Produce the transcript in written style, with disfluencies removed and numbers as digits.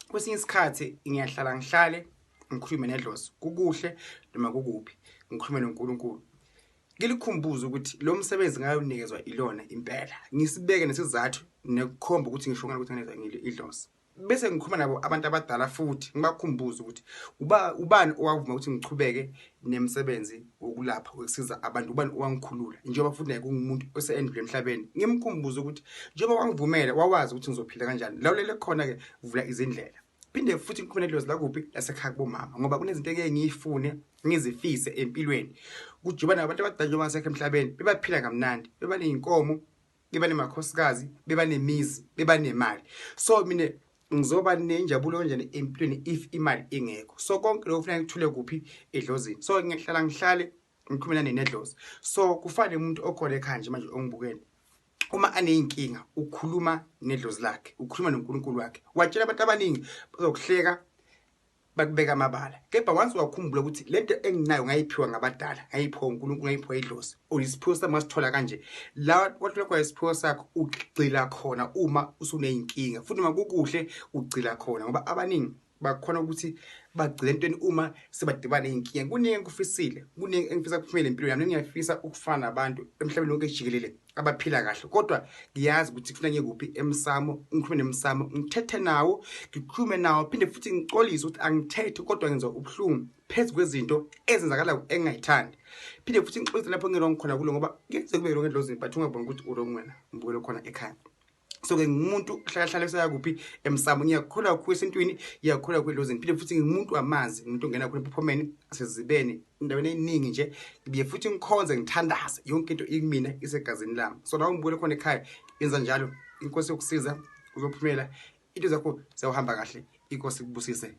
kwesinye isikhathi ngiyahlala ngihlale ngikhulume nedlozi kukuhle noma kukuphi ngikhulume noNkulunkulu ngilikhumbuza ukuthi lo msebenzi ngayonikezwa ilona impela ngisibeke nesizathu nekukhomba ukuthi ngisho ngalo ukuthi nginikeza idlozi bese ngikhuluma nabo abantu abadala futhi ngibakhumbuza ukuthi ubani owavuma ukuthi ngichubeke nemsebenzi wokulapha ukusiza abantu ubani owangikhulula njengoba futhi naye kungumuntu oseendlule emhlabeni ngimkhumbuza ukuthi njengoba wangivumela wawazi ukuthi ngizophila kanjani lawulele khona ke vula izindlela phinde futhi ngikhuluma nedlozi la kuphi lasekhaya kubomama ngoba kunezinto eke ngiyifune ngizifise empilweni kujubana abantu abadala basekhe emhlabeni bebaphila kamnandi beba neinkomo beba nemakhosikazi beba nemizi beba nemali so mina ngizoba nenjabulo kanjani empilweni if imali ingekho so konke lokho kufanele ngithule kuphi edlozini so ngihlala ngihlale ngikhulumela nedlozi so kufanele umuntu okhona ekhaya nje manje ongibukene uma aneyinkinga ukhuluma nedlozi lakhe ukhuluma noNkulunkulu wakhe watshela abantu abaningi bazokuhleka bakubeka amabala kepha once wakhumbula ukuthi lento enginayo ngayiphiwa ngabadala ngayiphiwa uNkulunkulu ngayiphiwa idlozi uyisiphiwo sami masithola kanje la wathi lokho isiphiwo sakho ugcila khona uma usuneyinkinga futhi uma kukuhle ugcila khona ngoba abaningi bakhona ukuthi bagcile entweni uma sebadibana inkinga kuningi engikufisile kuningi engifisa kuphumele empilweni yami ngiyafisa ukufana nabantu emhlabeni wonke jikelele abaphila kahle kodwa ngiyazi ukuthi kufuna ngekuphi emsamo ngikhulume nemsamo ngithethe nawo ngikhulume nawo phinde futhi ngicolise ukuthi angithethe kodwa ngenza ubhlungu phezu kwezinto ezenzakala engingayithandi phinde futhi ngicolise lapho ngikhona kulo ngoba ngeke kube lonke edlozini but ungabona ukuthi urongwena ngibukele khona ekhaya so ke ngumuntu hlala esaya kuphi emsamo ngiyakholwa kakhulu esintwini ngiyakholwa kwedlozini phinde futhi ngumuntu amazi umuntu ongena khona ephomeni asezibene endaweni eningi nje ngiye futhi ngikhonze ngithandaze yonke into ikimina isegazini lami so la ngibukele khona ekhaya yenza njalo inkosi yokusiza uzophumela into zakho ziyahamba kahle inkosi kubusise.